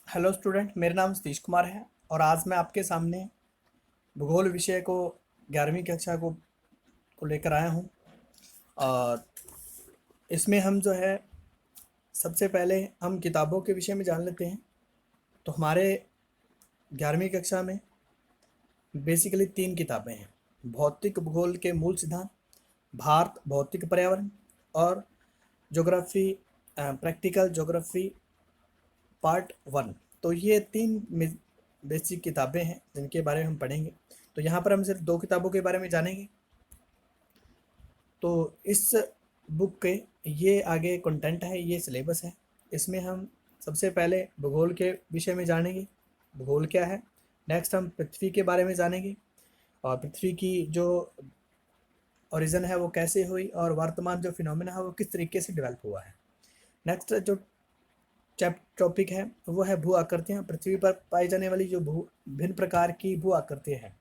Hello student, मेरा नाम सतीश कुमार है और आज मैं आपके सामने भूगोल विषय को 11वीं कक्षा को लेकर आया हूँ। और इसमें हम जो है सबसे पहले हम किताबों के विषय में जान लेते हैं। तो हमारे 11वीं कक्षा में बेसिकली 3 किताबें हैं। भौतिक भूगोल के मूल सिद्धांत, भारत भौतिक पर्यावरण और ज्योग्राफी, प्रैक्टिकल ज्योग्राफी पार्ट 1। तो ये 3 बेसिक किताबें हैं जिनके बारे में हम पढ़ेंगे। तो यहाँ पर हम सिर्फ 2 किताबों के बारे में जानेंगे। तो इस बुक के ये आगे कंटेंट है, ये सिलेबस है। इसमें हम सबसे पहले भूगोल के विषय में जानेंगे, भूगोल क्या है। नेक्स्ट हम पृथ्वी के बारे में जानेंगे और पृथ्वी की जो ओरिजिन है वो कैसे हुई और वर्तमान जो फिनोमेना है वो किस तरीके से डेवलप हुआ है। नेक्स्ट जो टॉपिक है वो है भू आकृतियाँ। पृथ्वी पर पाई जाने वाली जो भू भिन्न प्रकार की भू आकृतियाँ हैं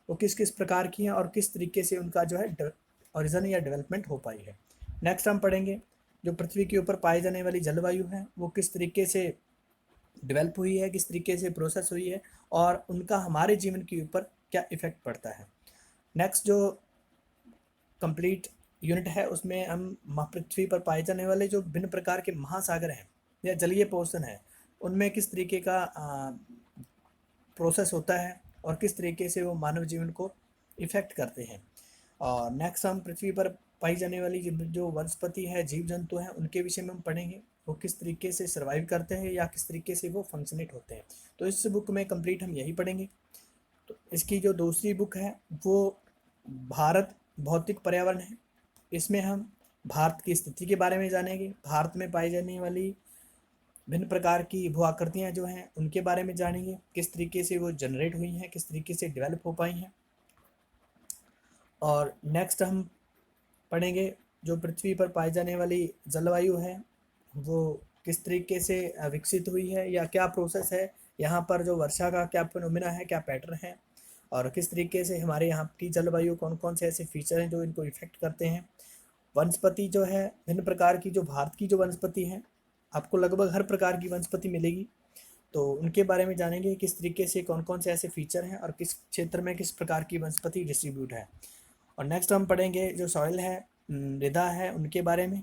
वो किस किस प्रकार की हैं और किस तरीके से उनका जो है ओरिजिन या डेवलपमेंट हो पाई है। नेक्स्ट हम पढ़ेंगे जो पृथ्वी के ऊपर पाई जाने वाली जलवायु है वो किस तरीके से डेवलप हुई है, किस तरीके से प्रोसेस हुई है और उनका हमारे जीवन के ऊपर क्या इफेक्ट पड़ता है। नेक्स्ट जो कंप्लीट यूनिट है उसमें हम पृथ्वी पर पाए जाने वाले जो भिन्न प्रकार के महासागर हैं या जलीय पोषण है उनमें किस तरीके का प्रोसेस होता है और किस तरीके से वो मानव जीवन को इफ़ेक्ट करते हैं। और नेक्स्ट हम पृथ्वी पर पाई जाने वाली जो वनस्पति है, जीव जंतु हैं, उनके विषय में हम पढ़ेंगे वो किस तरीके से सर्वाइव करते हैं या किस तरीके से वो फंक्शनेट होते हैं। तो इस बुक में कंप्लीट हम यही पढ़ेंगे। तो इसकी जो दूसरी बुक है वो भारत भौतिक पर्यावरण है। इसमें हम भारत की स्थिति के बारे में जानेंगे, भारत में पाई जाने वाली भिन्न प्रकार की भू आकृतियाँ जो हैं उनके बारे में जानेंगे, किस तरीके से वो जनरेट हुई हैं, किस तरीके से डेवलप हो पाई हैं। और नेक्स्ट हम पढ़ेंगे जो पृथ्वी पर पाई जाने वाली जलवायु है वो किस तरीके से विकसित हुई है या क्या प्रोसेस है, यहाँ पर जो वर्षा का क्या फिनोमिना है, क्या पैटर्न है और किस तरीके से हमारे यहाँ की जलवायु कौन कौन से ऐसे फीचर हैं जो इनको इफेक्ट करते हैं। वनस्पति जो है भिन्न प्रकार की, जो भारत की जो वनस्पति है आपको लगभग हर प्रकार की वनस्पति मिलेगी। तो उनके बारे में जानेंगे किस तरीके से कौन कौन से ऐसे फीचर हैं और किस क्षेत्र में किस प्रकार की वनस्पति डिस्ट्रीब्यूट है। और नेक्स्ट हम पढ़ेंगे जो सॉइल है, मृदा है, उनके बारे में।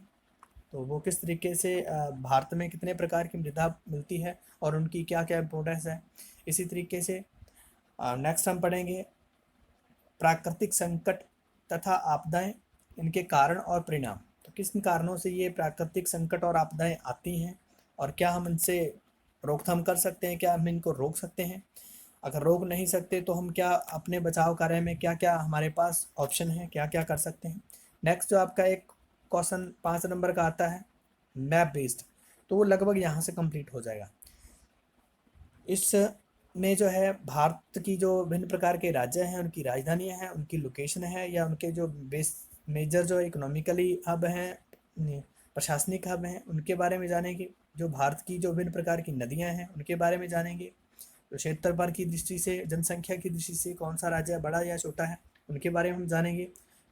तो वो किस तरीके से भारत में कितने प्रकार की मृदा मिलती है और उनकी क्या क्या इम्पोर्टेंस है। इसी तरीके से नेक्स्ट हम पढ़ेंगे प्राकृतिक संकट तथा आपदाएं, इनके कारण और परिणाम। तो किन कारणों से ये प्राकृतिक संकट और आपदाएं आती हैं और क्या हम इनसे रोकथाम कर सकते हैं, क्या हम इनको रोक सकते हैं। अगर रोक नहीं सकते तो हम क्या अपने बचाव कार्य में क्या क्या हमारे पास ऑप्शन है, क्या क्या कर सकते हैं। नेक्स्ट जो आपका एक क्वेश्चन 5 नंबर का आता है मैप बेस्ड, तो वो लगभग यहाँ से कंप्लीट हो जाएगा। इस में जो है भारत की जो भिन्न प्रकार के राज्य हैं उनकी राजधानियाँ हैं, उनकी लोकेशन है या उनके जो बेस मेजर जो इकोनॉमिकली हब हैं, प्रशासनिक हब हैं, उनके बारे में जानेंगे। जो भारत की जो भिन्न प्रकार की नदियाँ हैं उनके बारे में जानेंगे। तो क्षेत्रफल की दृष्टि से, जनसंख्या की दृष्टि से कौन सा राज्य बड़ा या छोटा है उनके बारे में हम जानेंगे।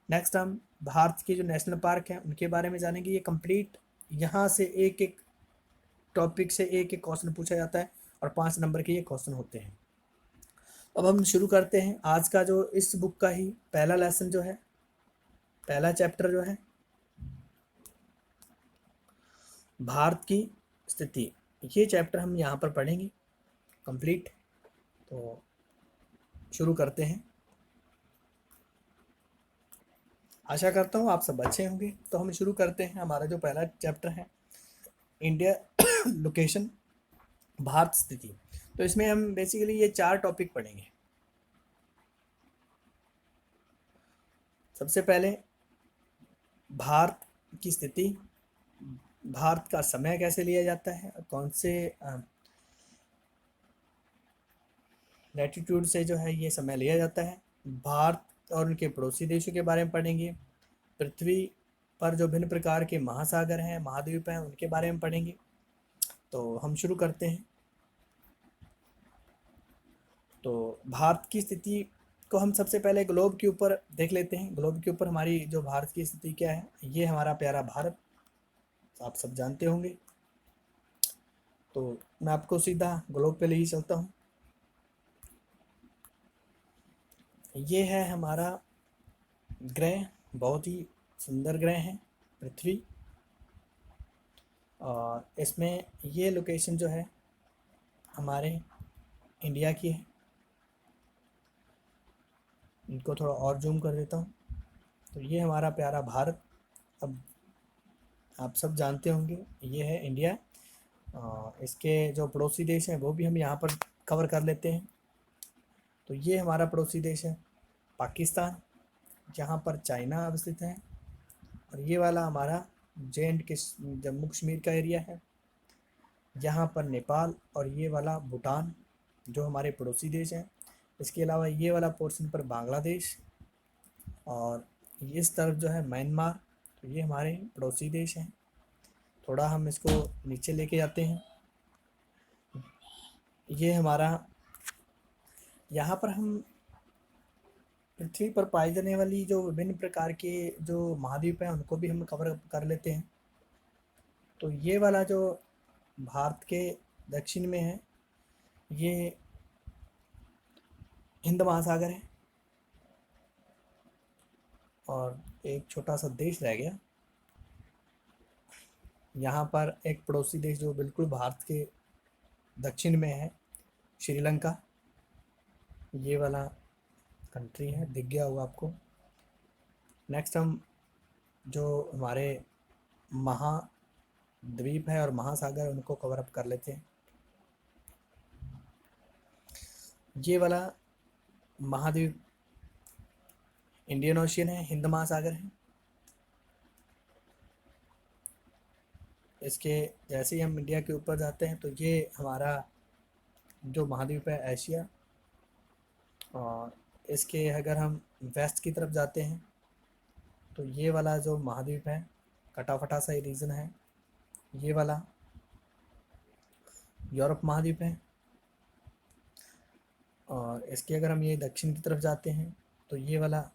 नेक्स्ट हम भारत के जो नेशनल पार्क हैं उनके बारे में जानेंगे। ये कंप्लीट यहाँ से एक एक टॉपिक से एक एक क्वेश्चन पूछा जाता है और 5 नंबर के ये क्वेश्चन होते हैं। अब हम शुरू करते हैं आज का जो इस बुक का ही पहला लेसन जो है, पहला चैप्टर जो है भारत की स्थिति। ये चैप्टर हम यहाँ पर पढ़ेंगे कंप्लीट। तो शुरू करते हैं। आशा करता हूँ आप सब अच्छे होंगे। तो हम शुरू करते हैं। हमारा जो पहला चैप्टर है इंडिया लोकेशन, भारत स्थिति। तो इसमें हम बेसिकली ये 4 टॉपिक पढ़ेंगे। सबसे पहले भारत की स्थिति, भारत का समय कैसे लिया जाता है, कौन से लैटिट्यूड से जो है ये समय लिया जाता है। भारत और उनके पड़ोसी देशों के बारे में पढ़ेंगे। पृथ्वी पर जो भिन्न प्रकार के महासागर हैं, महाद्वीप हैं, उनके बारे में पढ़ेंगे। तो हम शुरू करते हैं। तो भारत की स्थिति को हम सबसे पहले ग्लोब के ऊपर देख लेते हैं। ग्लोब के ऊपर हमारी जो भारत की स्थिति क्या है, ये हमारा प्यारा भारत, आप सब जानते होंगे। तो मैं आपको सीधा ग्लोब पे ले ही चलता हूँ। ये है हमारा ग्रह, बहुत ही सुंदर ग्रह है पृथ्वी। और इसमें ये लोकेशन जो है हमारे इंडिया की है। इनको थोड़ा और जूम कर देता हूँ। तो ये हमारा प्यारा भारत। अब आप सब जानते होंगे ये है इंडिया। इसके जो पड़ोसी देश हैं वो भी हम यहाँ पर कवर कर लेते हैं। तो ये हमारा पड़ोसी देश है पाकिस्तान, जहाँ पर चाइना अवस्थित है। और ये वाला हमारा जे एंड के जम्मू कश्मीर का एरिया है, यहाँ पर नेपाल। और ये वाला भूटान जो हमारे पड़ोसी देश हैं। इसके अलावा ये वाला पोर्शन पर बांग्लादेश, और इस तरफ जो है म्यांमार। तो ये हमारे पड़ोसी देश हैं। थोड़ा हम इसको नीचे लेके जाते हैं। ये हमारा, यहाँ पर हम पृथ्वी पर पाई जाने वाली जो विभिन्न प्रकार के जो महाद्वीप हैं उनको भी हम कवर कर लेते हैं। तो ये वाला जो भारत के दक्षिण में है ये हिंद महासागर है। और एक छोटा सा देश रह गया, यहाँ पर एक पड़ोसी देश जो बिल्कुल भारत के दक्षिण में है, श्रीलंका। ये वाला कंट्री है, दिख गया होगा आपको। नेक्स्ट हम जो हमारे महाद्वीप है और महासागर उनको कवर अप कर लेते हैं। ये वाला महाद्वीप इंडियन ओशियन है, हिंद महासागर है। इसके जैसे ही हम इंडिया के ऊपर जाते हैं तो ये हमारा जो महाद्वीप है एशिया। और इसके अगर हम वेस्ट की तरफ जाते हैं तो ये वाला जो महाद्वीप है, कटाफटा सा ये रीजन है, ये वाला यूरोप महाद्वीप है। और इसके अगर हम ये दक्षिण की तरफ जाते हैं तो ये वाला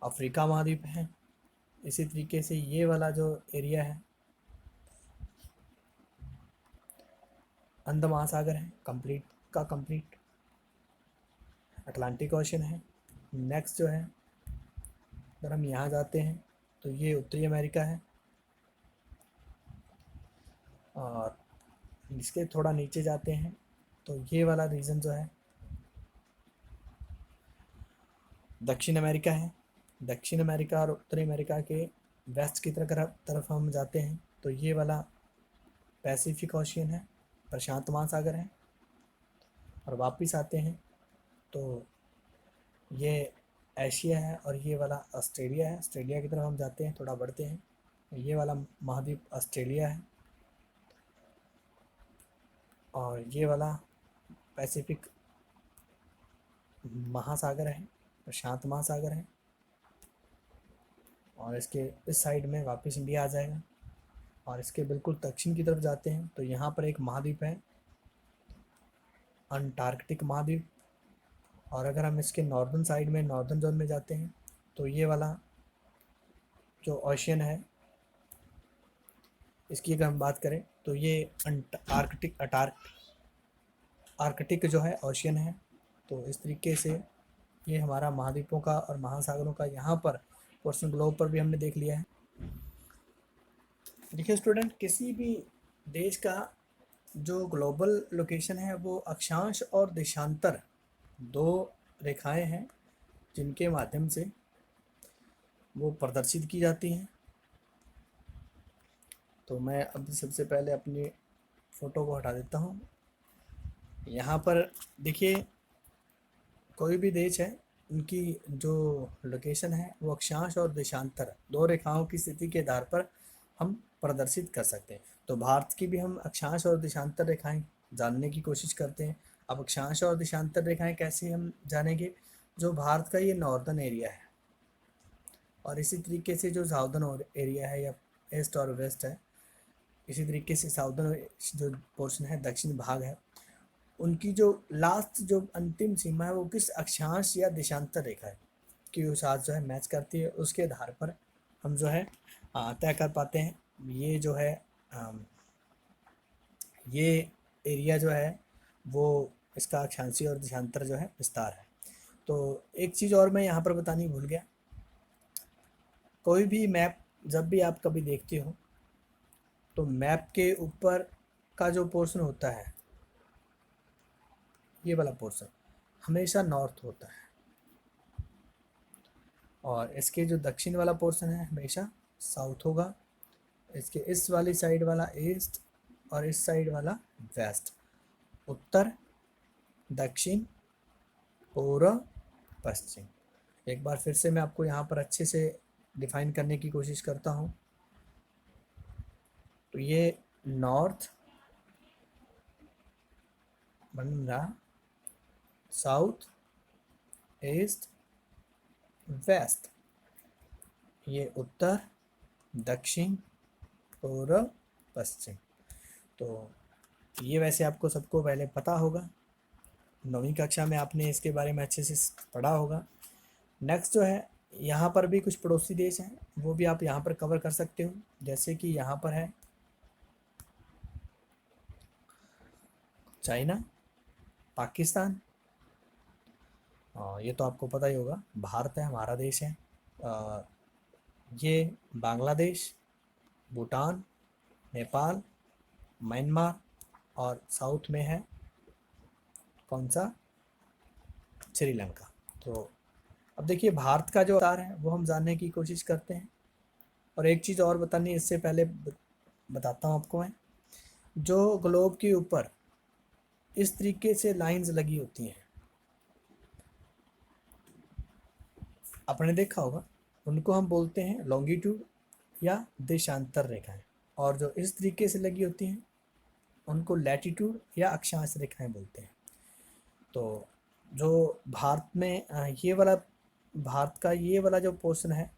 अफ्रीका महाद्वीप है। इसी तरीके से ये वाला जो एरिया है अंड महासागर है, कंप्लीट का कंप्लीट अटलांटिक ओशन है। नेक्स्ट जो है अगर हम यहाँ जाते हैं तो ये उत्तरी अमेरिका है। और इसके थोड़ा नीचे जाते हैं तो ये वाला रीजन जो है दक्षिण अमेरिका है। दक्षिण अमेरिका और उत्तरी अमेरिका के वेस्ट की तरफ हम जाते हैं तो ये वाला पैसिफिक ओशियन है, प्रशांत महासागर है। और वापस आते हैं तो ये एशिया है और ये वाला ऑस्ट्रेलिया है। ऑस्ट्रेलिया की तरफ हम जाते हैं, थोड़ा बढ़ते हैं, ये वाला महाद्वीप ऑस्ट्रेलिया है। और ये वाला पैसिफिक महासागर है, प्रशांत महासागर है। और इसके इस साइड में वापस इंडिया आ जाएगा। और इसके बिल्कुल दक्षिण की तरफ जाते हैं तो यहाँ पर एक महाद्वीप है, अंटार्कटिक महाद्वीप। और अगर हम इसके नॉर्दर्न साइड में, नॉर्दर्न जोन में जाते हैं तो ये वाला जो ओशियन है, इसकी अगर हम बात करें तो ये आर्कटिक जो है ओशियन है। तो इस तरीके से ये हमारा महाद्वीपों का और महासागरों का यहाँ पर पोर्शन ग्लोब पर भी हमने देख लिया है। देखिए स्टूडेंट, किसी भी देश का जो ग्लोबल लोकेशन है वो अक्षांश और देशांतर दो रेखाएं हैं जिनके माध्यम से वो प्रदर्शित की जाती हैं। तो मैं अभी सबसे पहले अपनी फ़ोटो को हटा देता हूँ। यहाँ पर देखिए कोई भी देश है, उनकी जो लोकेशन है वो अक्षांश और देशांतर दो रेखाओं की स्थिति के आधार पर हम प्रदर्शित कर सकते हैं। तो भारत की भी हम अक्षांश और देशांतर रेखाएं जानने की कोशिश करते हैं। अब अक्षांश और देशांतर रेखाएं कैसे हम जानेंगे? जो भारत का ये नॉर्दर्न एरिया है और इसी तरीके से जो साउदर्न एरिया है या ईस्ट और वेस्ट है, इसी तरीके से साउदर्न जो पोर्शन है, दक्षिण भाग है, उनकी जो लास्ट जो अंतिम सीमा है वो किस अक्षांश या देशांतर रेखा है कि साथ जो है मैच करती है। उसके आधार पर हम जो है तय कर पाते हैं ये जो है ये एरिया जो है वो इसका अक्षांशीय और देशांतर जो है विस्तार है। तो एक चीज़ और मैं यहाँ पर बतानी भूल गया, कोई भी मैप जब भी आप कभी देखते हो तो मैप के ऊपर का जो पोर्शन होता है, ये वाला पोर्शन हमेशा नॉर्थ होता है, और इसके जो दक्षिण वाला पोर्शन है हमेशा साउथ होगा। इसके इस वाली साइड वाला ईस्ट और इस साइड वाला वेस्ट, उत्तर, दक्षिण, पूर्व, पश्चिम। एक बार फिर से मैं आपको यहाँ पर अच्छे से डिफाइन करने की कोशिश करता हूँ। तो ये नॉर्थ बन रहा, साउथ, ईस्ट, वेस्ट, ये उत्तर, दक्षिण, पूर्व, पश्चिम। तो ये वैसे आपको सबको पहले पता होगा, 9वीं कक्षा में आपने इसके बारे में अच्छे से पढ़ा होगा। नेक्स्ट जो है, यहाँ पर भी कुछ पड़ोसी देश हैं, वो भी आप यहाँ पर कवर कर सकते हो। जैसे कि यहाँ पर है चाइना, पाकिस्तान, ये तो आपको पता ही होगा, भारत है, हमारा देश है। ये बांग्लादेश, भूटान, नेपाल, म्यांमार, और साउथ में है कौन सा, श्रीलंका। तो अब देखिए भारत का जो अवतार है वो हम जानने की कोशिश करते हैं। और एक चीज़ और बतानी इससे पहले बताता हूँ आपको मैं, जो ग्लोब के ऊपर इस तरीके से लाइंस लगी होती हैं, आपने देखा होगा, उनको हम बोलते हैं लॉन्गिट्यूड या देशांतर रेखाएं। और जो इस तरीके से लगी होती हैं उनको लैटिट्यूड या अक्षांश रेखाएं बोलते हैं। तो जो भारत में ये वाला, भारत का ये वाला जो पोर्शन है,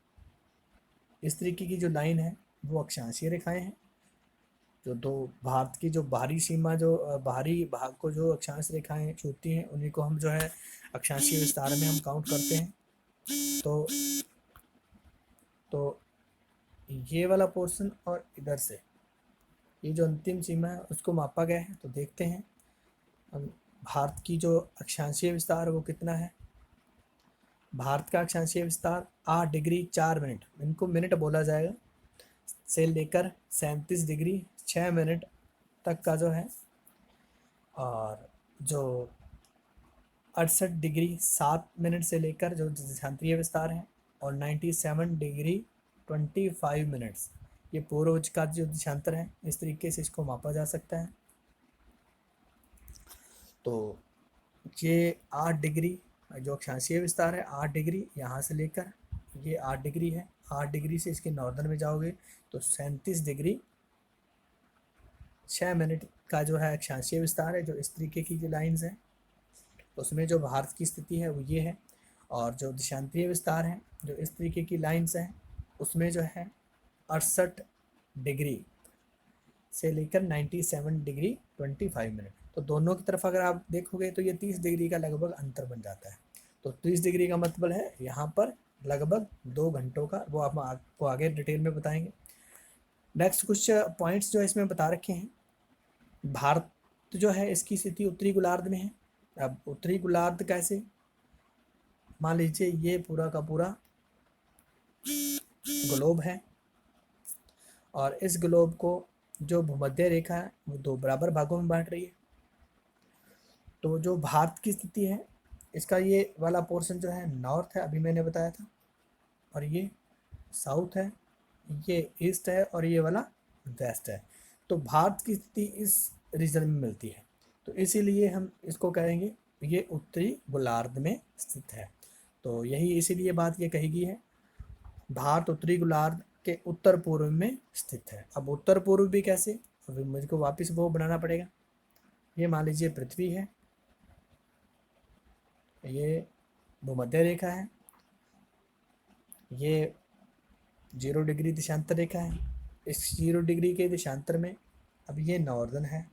इस तरीके की जो लाइन है वो अक्षांशीय रेखाएं हैं। जो दो भारत की जो बाहरी सीमा, जो बाहरी भाग को जो अक्षांश रेखाएं छूती हैं, उन्हीं को हम जो है अक्षांशीय विस्तार में हम काउंट करते हैं। तो ये वाला पोर्शन और इधर से ये जो अंतिम सीमा है उसको मापा गया है। तो देखते हैं भारत की जो अक्षांशीय विस्तार वो कितना है। भारत का अक्षांशीय विस्तार 8 डिग्री 4 मिनट, इनको मिनट बोला जाएगा, से लेकर 37 डिग्री 6 मिनट तक का जो है, और जो 68 डिग्री 7 मिनट से लेकर जो देशांतरीय विस्तार है, और 97 डिग्री 25 मिनट्स ये पूर्वज का जो देशांतर है। इस तरीके से इसको मापा जा सकता है। तो ये 8 डिग्री जो अक्षांशीय विस्तार है, 8 डिग्री यहाँ से लेकर ये 8 डिग्री है, 8 डिग्री से इसके नॉर्दर्न में जाओगे तो 37 डिग्री 6 मिनट का जो है अक्षांशीय विस्तार है। जो इस तरीके की जो लाइंस हैं उसमें जो भारत की स्थिति है वो ये है, और जो देशांतरीय विस्तार है जो इस तरीके की लाइंस हैं उसमें जो है 68 डिग्री से लेकर 97 डिग्री 25 मिनट। तो दोनों की तरफ अगर आप देखोगे तो ये 30 डिग्री का लगभग अंतर बन जाता है। तो 30 डिग्री का मतलब है यहाँ पर लगभग 2 घंटों का, वो आप आपको आगे डिटेल में बताएंगे। नेक्स्ट कुछ पॉइंट्स जो इसमें बता रखे हैं, भारत जो है इसकी स्थिति उत्तरी गोलार्ध में है। अब उत्तरी गोलार्ध कैसे, मान लीजिए ये पूरा का पूरा ग्लोब है, और इस ग्लोब को जो भूमध्य रेखा है वो 2 बराबर भागों में बांट रही है। तो जो भारत की स्थिति है इसका ये वाला पोर्शन जो है नॉर्थ है, अभी मैंने बताया था, और ये साउथ है, ये ईस्ट है, और ये वाला वेस्ट है। तो भारत की स्थिति इस रीजन में मिलती है, तो इसीलिए हम इसको कहेंगे ये उत्तरी गोलार्ध में स्थित है। तो यही इसीलिए बात ये कही गई है, भारत उत्तरी गोलार्ध के उत्तर पूर्व में स्थित है। अब उत्तर पूर्व भी कैसे, अभी मुझको वापस वो बनाना पड़ेगा। ये मान लीजिए पृथ्वी है, ये भूमध्य रेखा है, ये 0 डिग्री देशांतर रेखा है। इस 0 डिग्री के देशांतर में अब ये नॉर्दर्न है,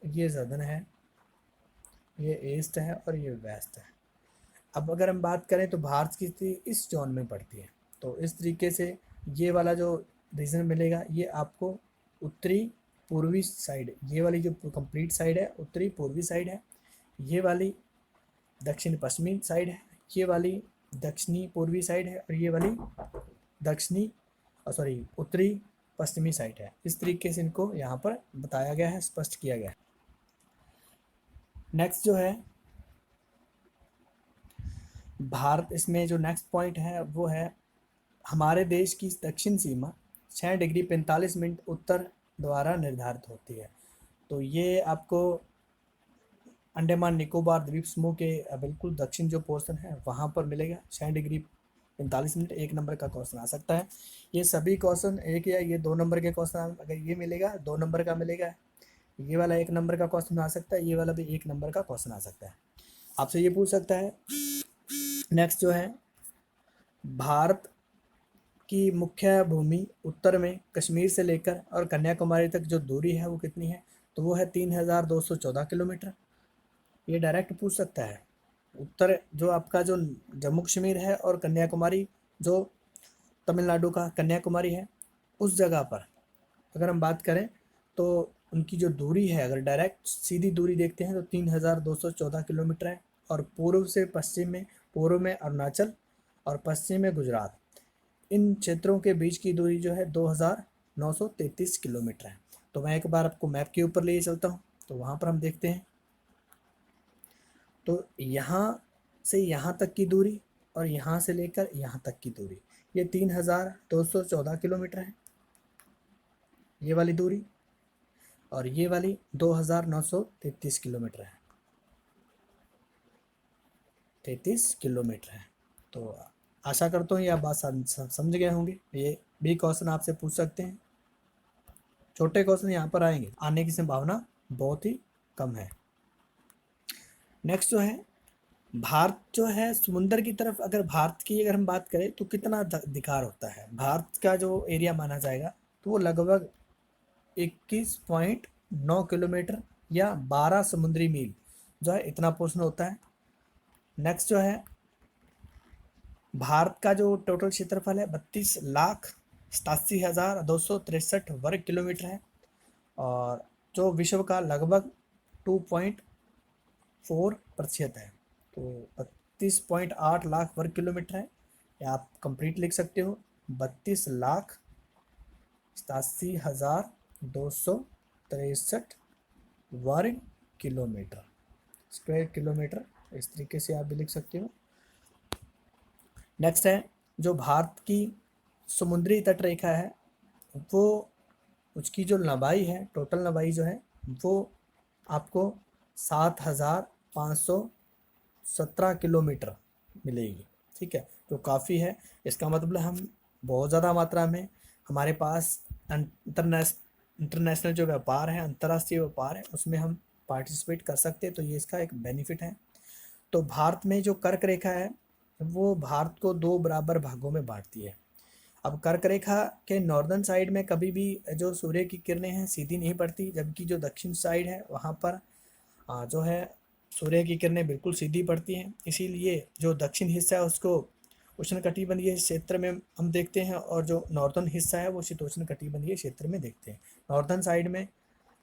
ये सदर्न है, ये ईस्ट है, और ये वेस्ट है। अब अगर हम बात करें तो भारत की स्थिति इस जोन में पड़ती है। तो इस तरीके से ये वाला जो रीजन मिलेगा ये आपको उत्तरी पूर्वी साइड, ये वाली जो कंप्लीट साइड है उत्तरी पूर्वी साइड है, ये वाली दक्षिण पश्चिमी साइड है, ये वाली दक्षिणी पूर्वी साइड है, और ये वाली दक्षिणी सॉरी उत्तरी पश्चिमी साइड है। इस तरीके से इनको यहाँ पर बताया गया है, स्पष्ट किया गया है। नेक्स्ट जो है भारत, इसमें जो नेक्स्ट पॉइंट है वो है हमारे देश की दक्षिण सीमा 6 डिग्री 45 मिनट उत्तर द्वारा निर्धारित होती है। तो ये आपको अंडमान निकोबार द्वीप समूह के बिल्कुल दक्षिण जो पोर्शन है वहाँ पर मिलेगा 6 डिग्री 45 मिनट। 1 नंबर का क्वेश्चन आ सकता है। ये सभी क्वेश्चन एक या ये 2 नंबर के क्वेश्चन, अगर ये मिलेगा 2 नंबर का मिलेगा, ये वाला 1 नंबर का क्वेश्चन आ सकता है, ये वाला भी 1 नंबर का क्वेश्चन आ सकता है। आपसे ये पूछ सकता है। नेक्स्ट जो है भारत की मुख्य भूमि उत्तर में कश्मीर से लेकर और कन्याकुमारी तक जो दूरी है वो कितनी है, तो वो है 3214 किलोमीटर। ये डायरेक्ट पूछ सकता है। उत्तर जो आपका जो जम्मू कश्मीर है और कन्याकुमारी जो तमिलनाडु का कन्याकुमारी है, उस जगह पर अगर हम बात करें तो उनकी जो दूरी है, अगर डायरेक्ट सीधी दूरी देखते हैं तो 3214 किलोमीटर है। और पूर्व से पश्चिम में, पूर्व में अरुणाचल और पश्चिम में गुजरात, इन क्षेत्रों के बीच की दूरी जो है 2933 किलोमीटर है। तो मैं एक बार आपको मैप के ऊपर ले चलता हूँ, तो वहाँ पर हम देखते हैं। तो यहाँ से यहाँ तक की दूरी और यहाँ से लेकर यहाँ तक की दूरी, ये 3214 किलोमीटर है ये वाली दूरी, और ये वाली 2933 किलोमीटर है, 33 किलोमीटर है। तो आशा करता हूँ ये आप बात समझ गए होंगे। ये भी क्वेश्चन आपसे पूछ सकते हैं। छोटे क्वेश्चन यहाँ पर आएंगे, आने की संभावना बहुत ही कम है। नेक्स्ट जो है भारत जो है समुंदर की तरफ, अगर भारत की अगर हम बात करें तो कितना अधिकार होता है, भारत का जो एरिया माना जाएगा तो वो लगभग 21.9 किलोमीटर या 12 समुद्री मील जो है, इतना पोर्शन होता है। नेक्स्ट जो है भारत का जो टोटल क्षेत्रफल है 32,87,263 वर्ग किलोमीटर है, और जो विश्व का लगभग 2.4% है, तो 32.8 लाख वर्ग किलोमीटर है। या आप कंप्लीट लिख सकते हो 32,87,263 वर्ग किलोमीटर, स्क्वायर किलोमीटर, इस तरीके से आप भी लिख सकते हो। नेक्स्ट है जो भारत की समुद्री तट रेखा है वो, उसकी जो लंबाई है, टोटल लंबाई जो है वो आपको 7,517 किलोमीटर मिलेगी। ठीक है, तो काफ़ी है। इसका मतलब हम बहुत ज़्यादा मात्रा में हमारे पास इंटरनेशनल जो व्यापार है, अंतर्राष्ट्रीय व्यापार है, उसमें हम पार्टिसिपेट कर सकते हैं। तो ये इसका एक बेनिफिट है। तो भारत में जो कर्क रेखा है वो भारत को 2 बराबर भागों में बांटती है। अब कर्क रेखा के नॉर्दर्न साइड में कभी भी जो सूर्य की किरणें हैं सीधी नहीं पड़ती, जबकि जो दक्षिण साइड है वहाँ पर जो है सूर्य की किरणें बिल्कुल सीधी पड़ती हैं। इसीलिए जो दक्षिण हिस्सा है उसको उष्णकटिबंधीय क्षेत्र में हम देखते हैं, और जो नॉर्दर्न हिस्सा है वो शीतोष्णकटिबंधीय क्षेत्र में देखते हैं। नॉर्दर्न साइड में,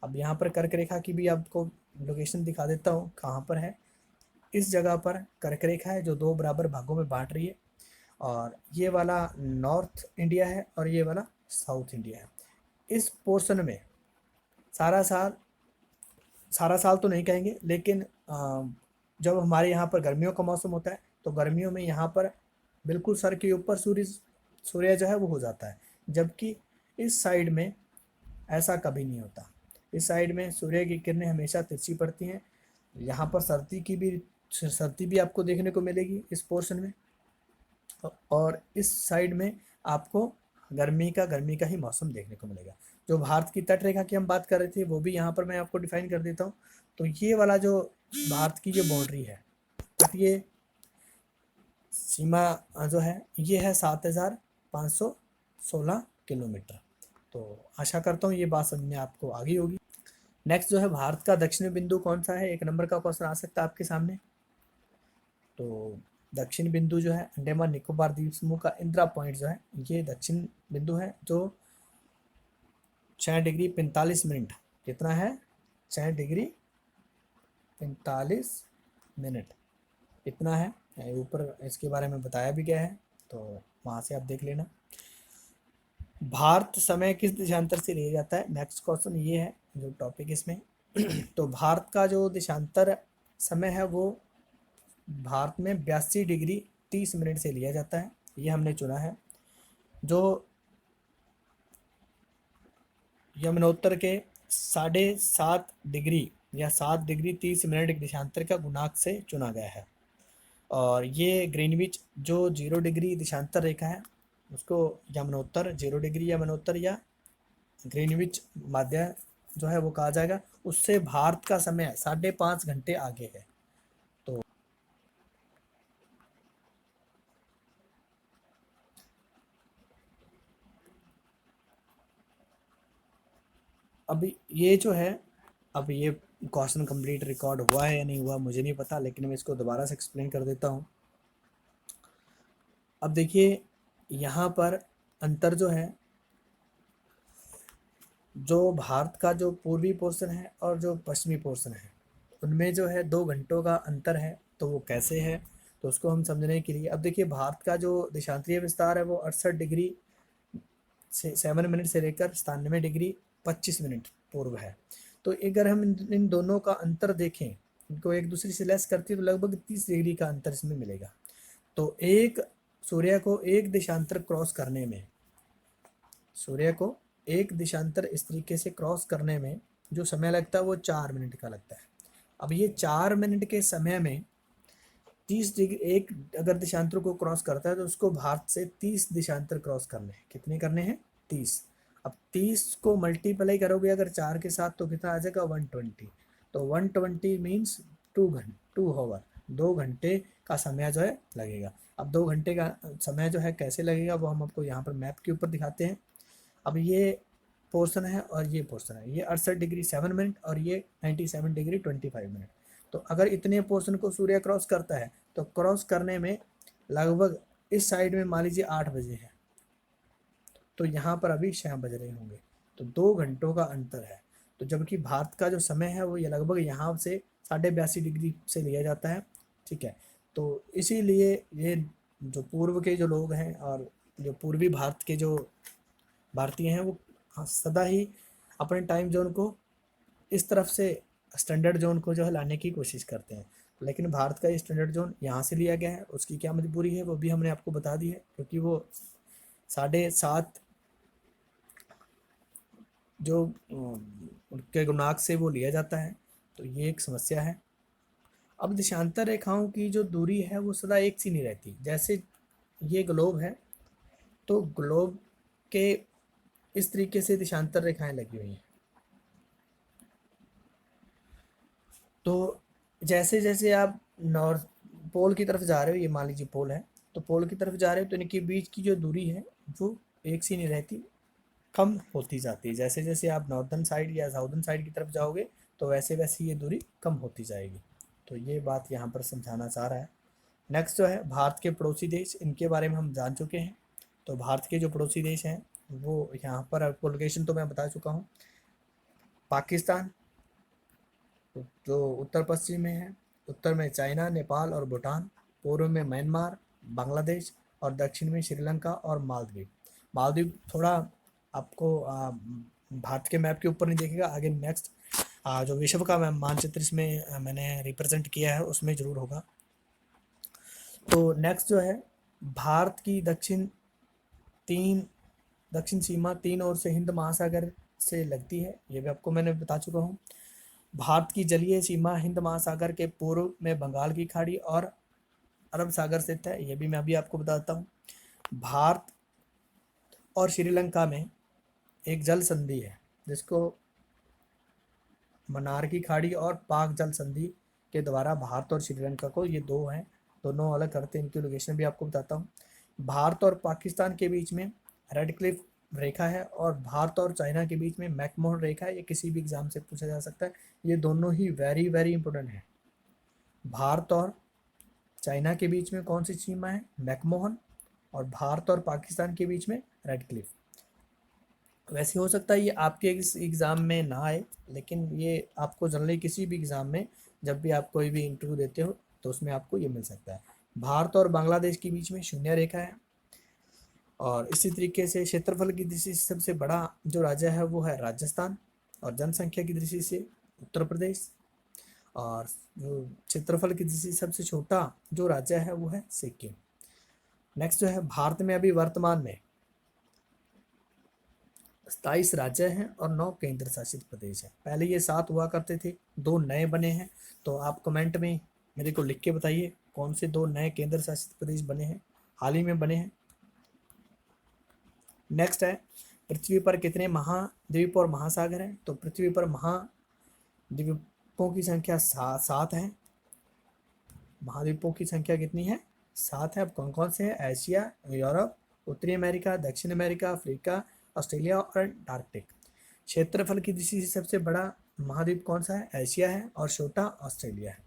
अब यहाँ पर कर्क रेखा की भी आपको लोकेशन दिखा देता हूँ कहाँ पर है। इस जगह पर कर्क रेखा है जो 2 बराबर भागों में बांट रही है, और ये वाला नॉर्थ इंडिया है और ये वाला साउथ इंडिया है। इस पोर्शन में सारा साल तो नहीं कहेंगे, लेकिन जब हमारे यहाँ पर गर्मियों का मौसम होता है तो गर्मियों में यहाँ पर बिल्कुल सर के ऊपर सूर्य जो है वो हो जाता है, जबकि इस साइड में ऐसा कभी नहीं होता। इस साइड में सूर्य की किरणें हमेशा तिरछी पड़ती हैं। यहाँ पर सर्दी भी आपको देखने को मिलेगी इस पोर्शन में, और इस साइड में आपको गर्मी का ही मौसम देखने को मिलेगा। जो भारत की तट रेखा की हम बात कर रहे थे वो भी यहाँ पर मैं आपको डिफाइन कर देता हूँ। तो ये वाला जो भारत की जो बाउंड्री है, ये सीमा जो है ये है 7,516 किलोमीटर। तो आशा करता हूँ ये बात समझ में आपको आ गई होगी। नेक्स्ट जो है भारत का दक्षिणी बिंदु कौन सा है, 1 नंबर का क्वेश्चन आ सकता है आपके सामने। तो दक्षिण बिंदु जो है अंडमान निकोबार द्वीप समूह का इंदिरा पॉइंट जो है ये दक्षिण बिंदु है, जो 6 डिग्री 45 मिनट। कितना है? 6 डिग्री 45 मिनट इतना है। ऊपर इसके बारे में बताया भी गया है, तो वहाँ से आप देख लेना। भारत समय किस देशांतर से लिया जाता है? नेक्स्ट क्वेश्चन ये है जो टॉपिक इसमें। तो भारत का जो देशांतर समय है वो भारत में 82 डिग्री 30 मिनट से लिया जाता है, ये हमने चुना है। जो यमुनोत्तर के 7.5 डिग्री या 7 डिग्री 30 मिनट देशांतर का गुणांक से चुना गया है। और ये ग्रीनविच जो 0 डिग्री देशांतर रेखा है उसको यमुनोत्तर 0 डिग्री यमुनोत्तर या ग्रीनविच माध्य जो है वो कहा जाएगा। उससे भारत का समय 5.5 घंटे आगे है। तो अभी ये जो है, अब ये क्वेश्चन कंप्लीट रिकॉर्ड हुआ है या नहीं हुआ मुझे नहीं पता, लेकिन मैं इसको दोबारा से एक्सप्लेन कर देता हूँ। अब देखिए यहाँ पर अंतर जो है, जो भारत का जो पूर्वी पोर्शन है और जो पश्चिमी पोर्शन है उनमें जो है 2 घंटों का अंतर है। तो वो कैसे है, तो उसको हम समझने के लिए अब देखिए भारत का जो देशांतरीय विस्तार है वो 68 डिग्री से 7 मिनट से लेकर 97 डिग्री 25 मिनट पूर्व है। तो अगर हम इन दोनों का अंतर देखें, इनको एक दूसरे से लेस करते हैं तो लगभग 30 डिग्री का अंतर इसमें मिलेगा। तो एक सूर्य को एक देशांतर क्रॉस करने में, सूर्य को एक देशांतर इस तरीके से क्रॉस करने में जो समय लगता है वो 4 मिनट का लगता है। अब ये 4 मिनट के समय में 30 डिग्री एक अगर देशांतर को क्रॉस करता है तो उसको भारत से 30 देशांतर क्रॉस करने हैं। कितने करने हैं? 30। अब 30 को मल्टीप्लाई करोगे अगर 4 के साथ तो कितना आ जाएगा? 120। तो 120 मीन्स 2 आवर, 2 घंटे का समय जो है लगेगा। अब 2 घंटे का समय जो है कैसे लगेगा वो हम आपको यहाँ पर मैप के ऊपर दिखाते हैं। अब ये पोर्शन है और ये पोर्शन है, ये 68 डिग्री 7 मिनट और ये 97 डिग्री 25 मिनट। तो अगर इतने पोर्शन को सूर्य क्रॉस करता है तो क्रॉस करने में लगभग इस साइड में मान लीजिए 8 बजे है, तो यहाँ पर अभी 6 बज रहे होंगे, तो 2 घंटों का अंतर है। तो जबकि भारत का जो समय है वो ये लगभग यहाँ से 82.5 डिग्री से लिया जाता है। ठीक है, तो इसीलिए ये जो पूर्व के जो लोग हैं और जो पूर्वी भारत के जो भारतीय हैं वो सदा ही अपने टाइम जोन को इस तरफ से स्टैंडर्ड जोन को जो है लाने की कोशिश करते हैं। लेकिन भारत का ये स्टैंडर्ड जोन यहाँ से लिया गया है, उसकी क्या मजबूरी है वो भी हमने आपको बता दी है, क्योंकि वो 7.5 जो उनके गुणांक से वो लिया जाता है। तो ये एक समस्या है। अब देशांतर रेखाओं की जो दूरी है वो सदा एक सी नहीं रहती। जैसे ये ग्लोब है तो ग्लोब के इस तरीके से देशांतर रेखाएं लगी हुई हैं। तो जैसे जैसे आप नॉर्थ पोल की तरफ जा रहे हो, ये मान लीजिए पोल है, तो पोल की तरफ जा रहे हो तो इनके बीच की जो दूरी है वो एक सी नहीं रहती, कम होती जाती है। जैसे जैसे आप नॉर्थर्न साइड या साउदर्न साइड की तरफ जाओगे तो वैसे वैसे ये दूरी कम होती जाएगी। तो ये बात यहाँ पर समझाना चाह रहा है। नेक्स्ट जो है भारत के पड़ोसी देश, इनके बारे में हम जान चुके हैं। तो भारत के जो पड़ोसी देश हैं वो यहाँ पर आपको लोकेशन तो मैं बता चुका हूँ। पाकिस्तान जो उत्तर पश्चिम में है, उत्तर में चाइना, नेपाल और भूटान, पूर्व में म्यांमार, बांग्लादेश और दक्षिण में श्रीलंका और मालदीव। मालदीव थोड़ा आपको भारत के मैप के ऊपर नहीं देखेगा, आगे नेक्स्ट जो विश्व का मानचित्र इसमें मैंने रिप्रेजेंट किया है उसमें जरूर होगा। तो नेक्स्ट जो है भारत की दक्षिण सीमा 3 ओर से हिंद महासागर से लगती है, ये भी आपको मैंने बता चुका हूँ। भारत की जलीय सीमा हिंद महासागर के पूर्व में बंगाल की खाड़ी और अरब सागर स्थित है, ये भी मैं अभी आपको बताता हूँ। भारत और श्रीलंका में एक जल संधि है जिसको मन्नार की खाड़ी और पाक जल संधि के द्वारा भारत और श्रीलंका को, ये दो हैं, दोनों अलग करते हैं। इनकी लोकेशन भी आपको बताता हूँ। भारत और पाकिस्तान के बीच में रेड क्लिफ रेखा है और भारत और चाइना के बीच में मैकमोहन रेखा है। ये किसी भी एग्जाम से पूछा जा सकता है, ये दोनों ही वेरी वेरी इंपॉर्टेंट है। भारत और चाइना के बीच में कौन सी सीमा है? मैकमोहन। और भारत और पाकिस्तान के बीच में रेड क्लिफ। वैसे हो सकता है ये आपके इस एग्ज़ाम में ना आए, लेकिन ये आपको जनरली किसी भी एग्ज़ाम में जब भी आप कोई भी इंटरव्यू देते हो तो उसमें आपको ये मिल सकता है। भारत और बांग्लादेश के बीच में शून्य रेखा है। और इसी तरीके से क्षेत्रफल की दृष्टि से सबसे बड़ा जो राज्य है वो है राजस्थान, और जनसंख्या की दृष्टि से उत्तर प्रदेश। और जो क्षेत्रफल की दृष्टि से सबसे छोटा जो राज्य है वो है सिक्किम। नेक्स्ट जो है, भारत में अभी वर्तमान में 27 राज्य हैं और 9 केंद्र शासित प्रदेश हैं। पहले ये 7 हुआ करते थे, 2 नए बने हैं। तो आप कमेंट में मेरे को लिख के बताइए कौन से 2 नए केंद्र शासित प्रदेश बने हैं, हाल ही में बने हैं। नेक्स्ट है, पृथ्वी पर कितने महाद्वीप और महासागर हैं? तो पृथ्वी पर महाद्वीपों की संख्या 7 है। महाद्वीपों की संख्या कितनी है? 7 है। अब कौन कौन से हैं? एशिया, यूरोप, उत्तरी अमेरिका, दक्षिण अमेरिका, अफ्रीका, ऑस्ट्रेलिया और अंटार्कटिक। क्षेत्रफल की दृष्टि से सबसे बड़ा महाद्वीप कौन सा है? एशिया है, और छोटा ऑस्ट्रेलिया है।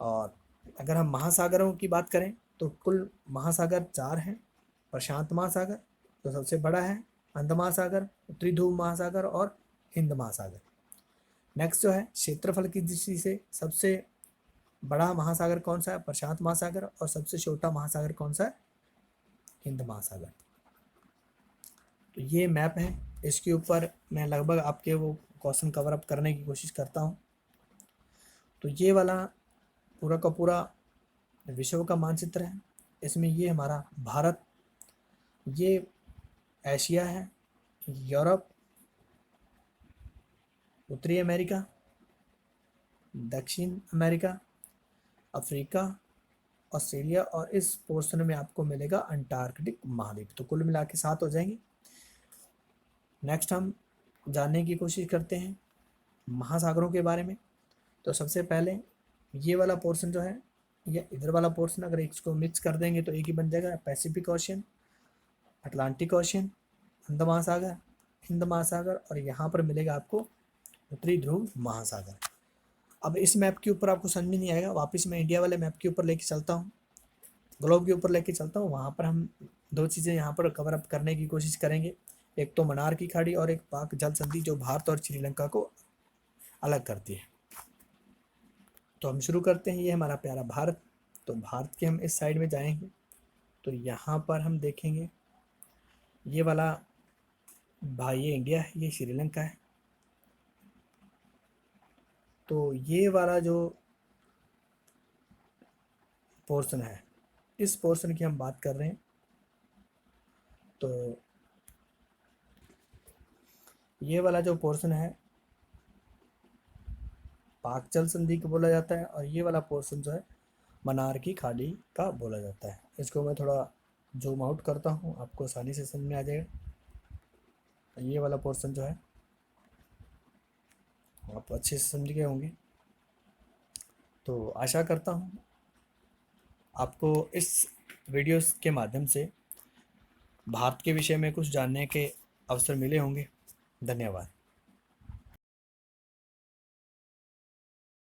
और अगर हम महासागरों की बात करें तो कुल महासागर 4 हैं। प्रशांत महासागर जो सबसे बड़ा है, अंध महासागर, उत्तरी ध्रुव महासागर और हिंद महासागर। नेक्स्ट जो है, क्षेत्रफल की दृष्टि से सबसे बड़ा महासागर कौन सा है? प्रशांत महासागर। और सबसे छोटा महासागर कौन सा है? हिंद महासागर। तो ये मैप है, इसके ऊपर मैं लगभग आपके वो क्वेश्चन कवर अप करने की कोशिश करता हूँ। तो ये वाला पूरा का पूरा विश्व का मानचित्र है। इसमें ये हमारा भारत, ये एशिया है, यूरोप, उत्तरी अमेरिका, दक्षिण अमेरिका, अफ्रीका, ऑस्ट्रेलिया, और इस पोर्शन में आपको मिलेगा अंटार्कटिक महाद्वीप। तो कुल मिला के 7 हो जाएंगे। नेक्स्ट हम जानने की कोशिश करते हैं महासागरों के बारे में। तो सबसे पहले ये वाला पोर्शन जो है, ये इधर वाला पोर्शन अगर इसको मिक्स कर देंगे तो एक ही बन जाएगा, पैसिफिक ओशियन, अटलांटिक ओशियन, अंड महासागर, हिंद महासागर, और यहाँ पर मिलेगा आपको उत्तरी ध्रुव महासागर। अब इस मैप के ऊपर आपको समझ में नहीं आएगा, वापस मैं इंडिया वाले मैप के ऊपर लेके चलता हूँ, ग्लोब के ऊपर लेके चलता हूँ। वहाँ पर हम 2 चीज़ें यहाँ पर कवर अप करने की कोशिश करेंगे, एक तो मन्नार की खाड़ी और एक पाक जल संधि जो भारत और श्रीलंका को अलग करती है। तो हम शुरू करते हैं, ये हमारा प्यारा भारत। तो भारत के हम इस साइड में जाएंगे तो यहाँ पर हम देखेंगे ये वाला भाई, ये इंडिया है, ये श्रीलंका है। तो ये वाला जो पोर्शन है, इस पोर्शन की हम बात कर रहे हैं। तो ये वाला जो पोर्शन है पाक जल संधि को बोला जाता है, और ये वाला पोर्शन जो है मन्नार की खाड़ी का बोला जाता है। इसको मैं थोड़ा जूम आउट करता हूँ, आपको आसानी से समझ में आ जाएगा। ये वाला पोर्शन जो है आप अच्छे से समझ गए होंगे। तो आशा करता हूँ आपको इस वीडियोस के माध्यम से भारत के विषय में कुछ जानने के अवसर मिले होंगे। धन्यवाद।